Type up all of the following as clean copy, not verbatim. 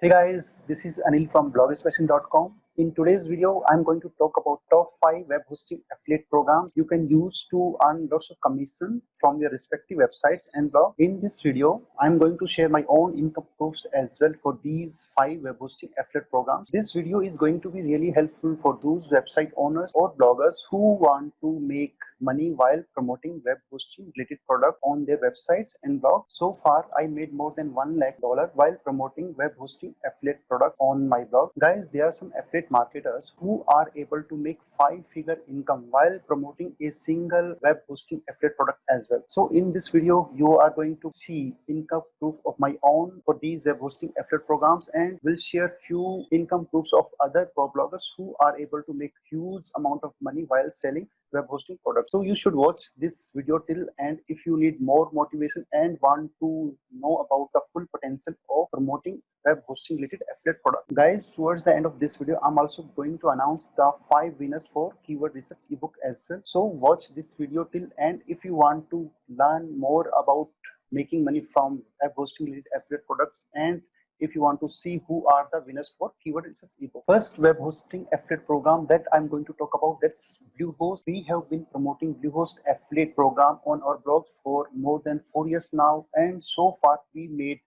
Hey guys, this is Anil from blogspecial.com. In today's video, I'm going to talk about top 5 web hosting affiliate programs you can use to earn lots of commission from your respective websites and blog. In this video, I'm going to share my own income proofs as well for these 5 web hosting affiliate programs. This video is going to be really helpful for those website owners or bloggers who want to make money while promoting web hosting related product on their websites and blog. So far, I made more than $1 lakh while promoting web hosting affiliate product on my blog. Guys, there are some affiliate marketers who are able to make 5-figure income while promoting a single web hosting affiliate product as well. So in this video, you are going to see income proof of my own for these web hosting affiliate programs, and will share few income proofs of other pro bloggers who are able to make huge amount of money while selling web hosting products. So you should watch this video till end if you need more motivation and want to know about the full potential of promoting web hosting related affiliate product. Guys, towards the end of this video, I'm also going to announce the 5 winners for keyword research ebook as well. So watch this video till end if you want to learn more about making money from web hosting related affiliate products, and if you want to see who are the winners for keyword research ebook. First web hosting affiliate program that I'm going to talk about, that's Bluehost. We have been promoting Bluehost affiliate program on our blog for more than 4 years now, and so far we made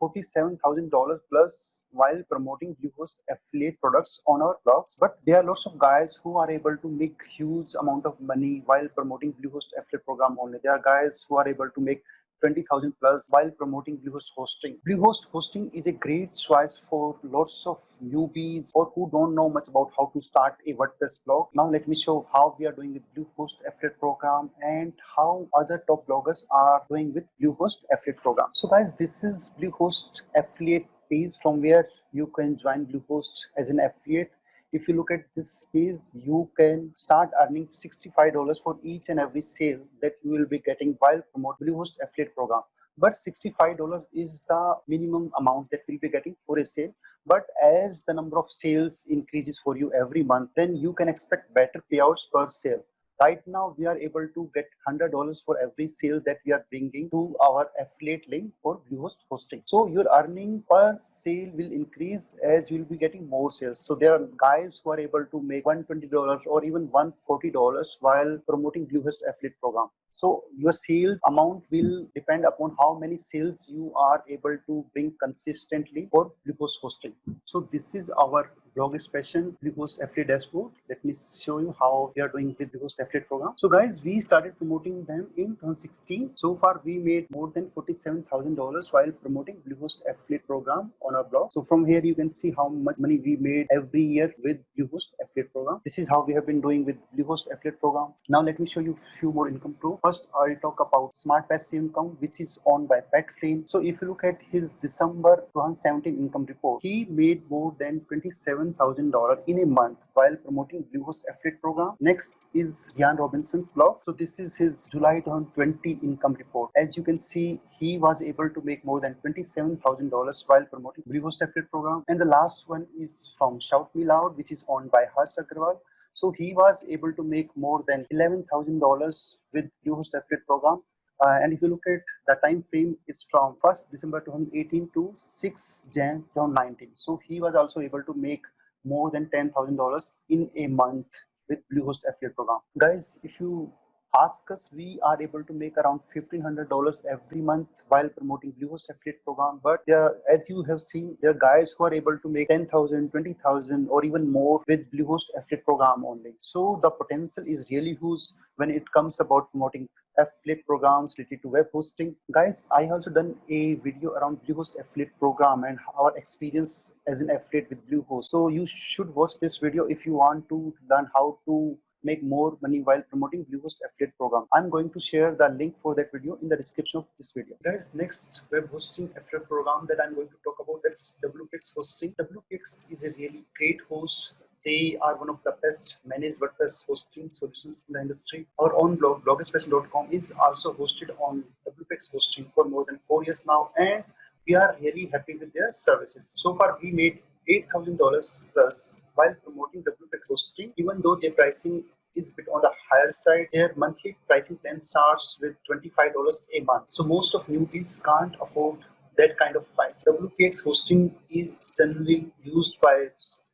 $47,000 plus while promoting Bluehost affiliate products on our blogs. But there are lots of guys who are able to make huge amount of money while promoting Bluehost affiliate program only. There are guys who are able to make 20,000 plus while promoting Bluehost hosting. Bluehost hosting is a great choice for lots of newbies or who don't know much about how to start a WordPress blog. Now let me show how we are doing with Bluehost affiliate program and how other top bloggers are doing with Bluehost affiliate program. So guys, this is Bluehost affiliate page from where you can join Bluehost as an affiliate. If you look at this page, you can start earning $65 for each and every sale that you will be getting while promoting Bluehost affiliate program. But $65 is the minimum amount that we'll be getting for a sale. But as the number of sales increases for you every month, then you can expect better payouts per sale. Right now, we are able to get $100 for every sale that we are bringing to our affiliate link for Bluehost hosting. So your earning per sale will increase as you will be getting more sales. So there are guys who are able to make $120 or even $140 while promoting Bluehost affiliate program. So your sales amount will depend upon how many sales you are able to bring consistently for Bluehost hosting. So this is our blog special Bluehost affiliate dashboard. Let me show you how we are doing with Bluehost affiliate program. So guys, we started promoting them in 2016. So far we made more than $47,000 while promoting Bluehost affiliate program on our blog. So from here you can see how much money we made every year with Bluehost affiliate program. This is how we have been doing with Bluehost affiliate program. Now let me show you few more income proof. First, I'll talk about Smart Passive Income, which is owned by Pat Flynn. So if you look at his December 2017 income report, he made more than $27,000 in a month while promoting Bluehost affiliate program. Next is Ryan Robinson's blog. So this is his July 2020 income report. As you can see, he was able to make more than $27,000 while promoting Bluehost affiliate program. And the last one is from Shout Me Loud, which is owned by Harsh Agrawal. So he was able to make more than $11,000 with Bluehost affiliate program. And if you look at the time frame, is from 1st December 2018 to 6th Jan 2019. So he was also able to make more than $10,000 in a month with Bluehost affiliate program. Guys, if you ask us, we are able to make around $1,500 every month while promoting Bluehost affiliate program. But there, as you have seen, there are guys who are able to make 10,000, 20,000, or even more with Bluehost affiliate program only. So the potential is really huge when it comes about promoting affiliate programs related to web hosting. Guys, I also done a video around Bluehost affiliate program and our experience as an affiliate with Bluehost. So you should watch this video if you want to learn how to make more money while promoting Bluehost affiliate program. I'm going to share the link for that video in the description of this video. Guys, next web hosting affiliate program that I'm going to talk about, that's WPX hosting. WPX is a really great host. They are one of the best managed WordPress hosting solutions in the industry. Our own blog, blogspecial.com, is also hosted on WPX hosting for more than 4 years now, and we are really happy with their services. So far, we made $8,000 plus while promoting WPX hosting, even though their pricing is a bit on the higher side. Their monthly pricing plan starts with $25 a month. So most of newbies can't afford that kind of price. WPX hosting is generally used by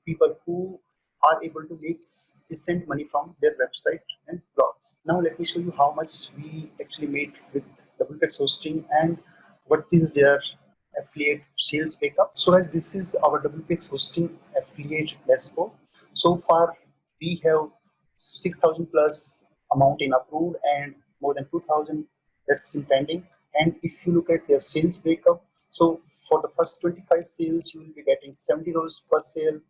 people who are able to make decent money from their website and blogs. Now let me show you how much we actually made with WPX hosting and what is their affiliate sales breakup. So guys, this is our WPX hosting affiliate dashboard. So far we have 6,000 plus amount in approved and more than 2,000 that's in pending. And if you look at their sales breakup, so for the first 25 sales you will be getting $70 per sale.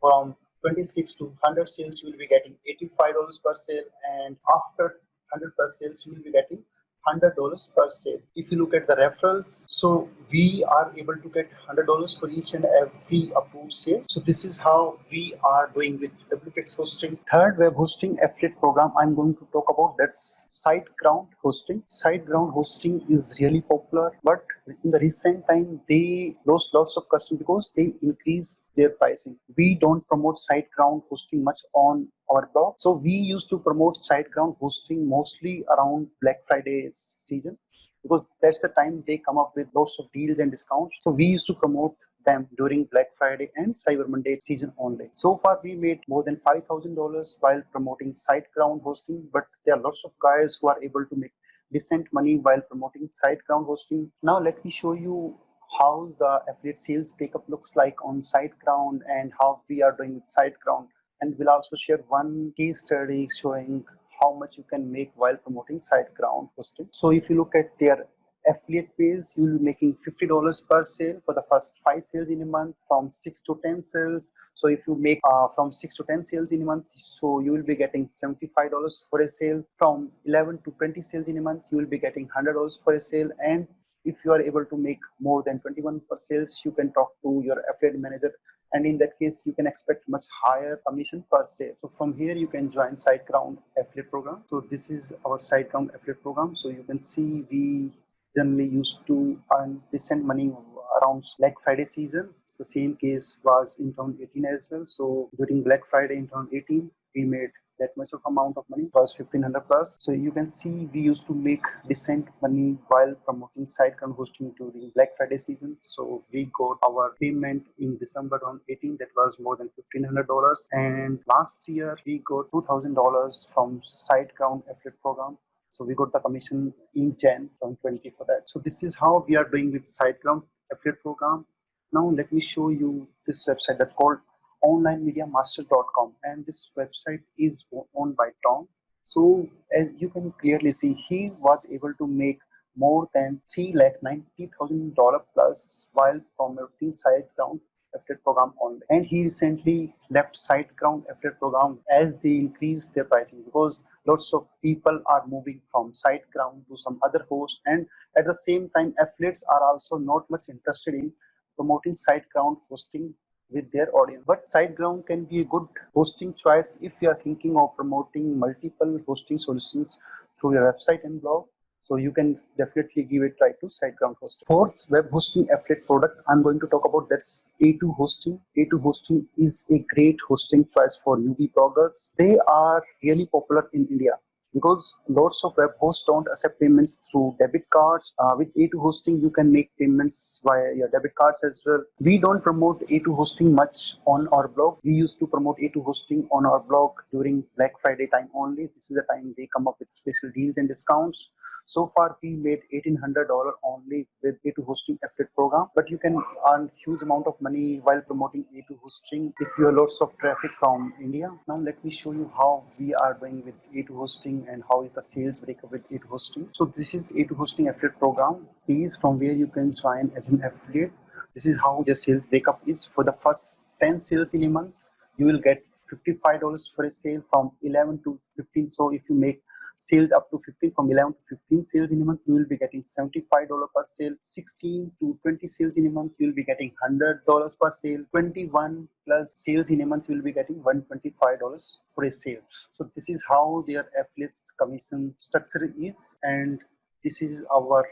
From 26 to 100 sales you will be getting $85 per sale, and after 100 plus sales you will be getting $100 per sale. If you look at the referrals, so we are able to get $100 for each and every approved sale. So this is how we are doing with WPX hosting. Third web hosting affiliate program I'm going to talk about, that's SiteGround hosting. SiteGround hosting is really popular, but in the recent time they lost lots of customers because they increased their pricing. We don't promote SiteGround hosting much on our blog. So we used to promote SiteGround hosting mostly around Black Friday season because that's the time they come up with lots of deals and discounts. So we used to promote them during Black Friday and Cyber Monday season only. So far we made more than $5,000 while promoting SiteGround hosting, but there are lots of guys who are able to make decent money while promoting SiteGround hosting. Now let me show you how the affiliate sales breakup looks like on SiteGround and how we are doing with SiteGround. And we'll also share one case study showing how much you can make while promoting SiteGround hosting. So if you look at their affiliate page, you will be making $50 per sale for the first 5 sales in a month, from 6 to 10 sales. So if you make from 6 to 10 sales in a month, so you will be getting $75 for a sale. From 11 to 20 sales in a month, you will be getting $100 for a sale. And if you are able to make more than 21 per sales, you can talk to your affiliate manager, and in that case you can expect much higher commission per sale. So from here you can join SiteGround affiliate program. So this is our SiteGround affiliate program. So you can see we generally used to earn decent money around Black Friday season. The same case was in 2018 as well. So during Black Friday in 2018 we made that much of amount of money, was 1,500 plus. So you can see we used to make decent money while promoting SiteGround hosting during Black Friday season. So we got our payment in December 2018, that was more than $1,500, and last year we got $2,000 from SiteGround affiliate program. So we got the commission in Jan 2020 for that. So this is how we are doing with SiteGround affiliate program. Now let me show you this website that's called onlinemediamaster.com, and this website is owned by Tom. So as you can clearly see, he was able to make more than $390,000 plus while promoting SiteGround affiliate program only. And he recently left SiteGround affiliate program as they increase their pricing, because lots of people are moving from SiteGround to some other host, and at the same time affiliates are also not much interested in promoting SiteGround hosting with their audience. But SiteGround can be a good hosting choice if you are thinking of promoting multiple hosting solutions through your website and blog. So you can definitely give it a try to SiteGround hosting. Fourth web hosting affiliate product I'm going to talk about, that's A2 hosting. A2 hosting is a great hosting choice for newbie bloggers. They are really popular in India because lots of web hosts don't accept payments through debit cards. With A2 hosting, you can make payments via your debit cards as well. We don't promote A2 hosting much on our blog. We used to promote A2 hosting on our blog during Black Friday time only. This is the time they come up with special deals and discounts. So far, we made $1,800 only with A2 hosting affiliate program, but you can earn huge amount of money while promoting A2 hosting if you have lots of traffic from India. Now let me show you how we are doing with A2 hosting and how is the sales breakup with A2 hosting. So this is A2 hosting affiliate program. These from where you can join as an affiliate. This is how the sales breakup is. For the first 10 sales in a month, you will get $55 for a sale from 11 to 15. So if you make sales up to 15, from 11 to 15 sales in a month, you will be getting $75 per sale. 16 to 20 sales in a month, you will be getting $100 per sale. 21 plus sales in a month, you will be getting $125 for a sale. So this is how their affiliates commission structure is, and this is our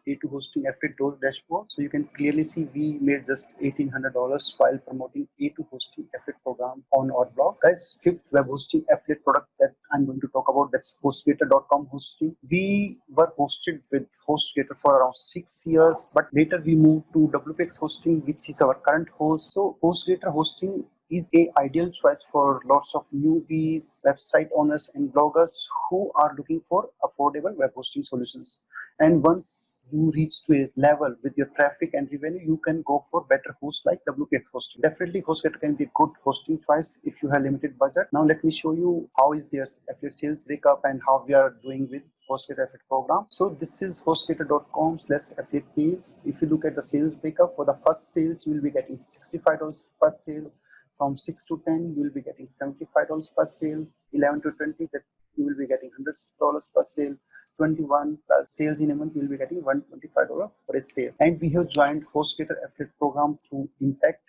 A2 hosting affiliate dashboard. So you can clearly see we made just $1,800 while promoting A2 hosting affiliate program on our blog. Guys, fifth web hosting affiliate product that I'm going to talk about, that's HostGator.com hosting. We were hosted with HostGator for around 6 years, but later we moved to WPX hosting, which is our current host. So HostGator hosting is a ideal choice for lots of newbies, website owners and bloggers who are looking for affordable web hosting solutions. And once you reach to a level with your traffic and revenue, you can go for better hosts like WPX hosting. Definitely HostGator can be a good hosting choice if you have limited budget. Now let me show you how is their affiliate sales breakup and how we are doing with HostGator affiliate program. So this is HostGator.com/affiliate page. If you look at the sales breakup, for the first sales you will be getting $65 per sale. From 6 to 10 you will be getting $75 per sale. 11 to 20, that you will be getting $100 per sale. 21 plus sales in a month, you will be getting $125 per sale. And we have joined HostGator affiliate program through Impact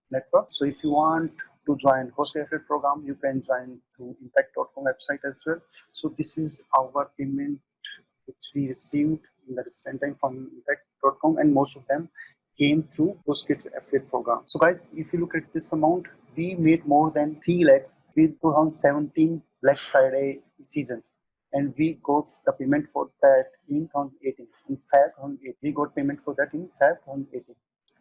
Network. So if you want to join HostGator affiliate program, you can join through impact.com website as well. So this is our payment which we received in the recent time from impact.com, and most of them came through HostGator affiliate program. So guys, if you look at this amount, we made more than 3 lakhs with 2017 Black Friday season, and we got the payment for that in 2018. In Feb 2018, we got payment for that in Feb 2018.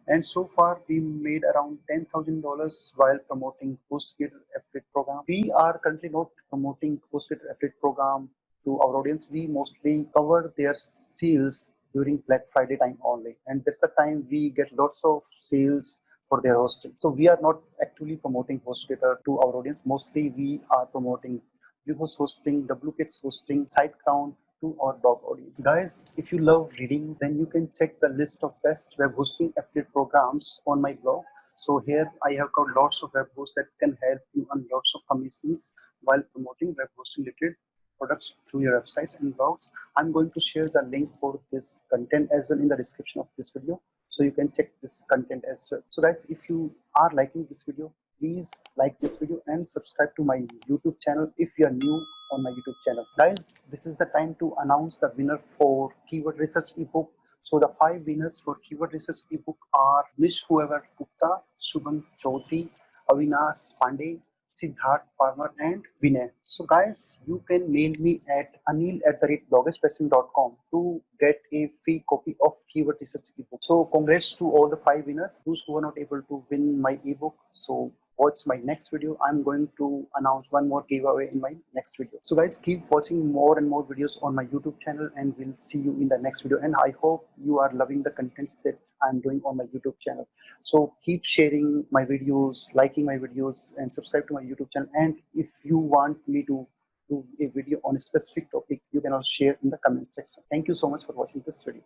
And so far, we made around $10,000 while promoting HostGator affiliate program. We are currently not promoting HostGator affiliate program to our audience. We mostly cover their sales during Black Friday time only, and that's the time we get lots of sales for their hosting. So we are not actually promoting HostGator to our audience. Mostly we are promoting Bluehost hosting, WPX hosting, SiteGround to our blog audience. Guys, if you love reading, then you can check the list of best web hosting affiliate programs on my blog. So here I have got lots of web hosts that can help you earn lots of commissions while promoting web hosting related products through your websites and blogs. I'm going to share the link for this content as well in the description of this video, so you can check this content as well. So guys, if you are liking this video, please like this video and subscribe to my YouTube channel if you are new on my YouTube channel. Guys, this is the time to announce the winner for keyword research ebook. So the 5 winners for keyword research ebook are Miss Whoever Gupta, Shubham Chaudhary, Avinash Pandey, Siddharth Farmer and Vinay. So guys, you can mail me at anil@bloggespecial.com to get a free copy of keyword research ebook. So congrats to all the 5 winners. Those who are not able to win my ebook, so watch my next video. I'm going to announce one more giveaway in my next video. So guys, keep watching more and more videos on my YouTube channel, and we'll see you in the next video. And I hope you are loving the contents that I'm doing on my YouTube channel. So keep sharing my videos, liking my videos, and subscribe to my YouTube channel. And if you want me to do a video on a specific topic, you can also share in the comment section. Thank you so much for watching this video.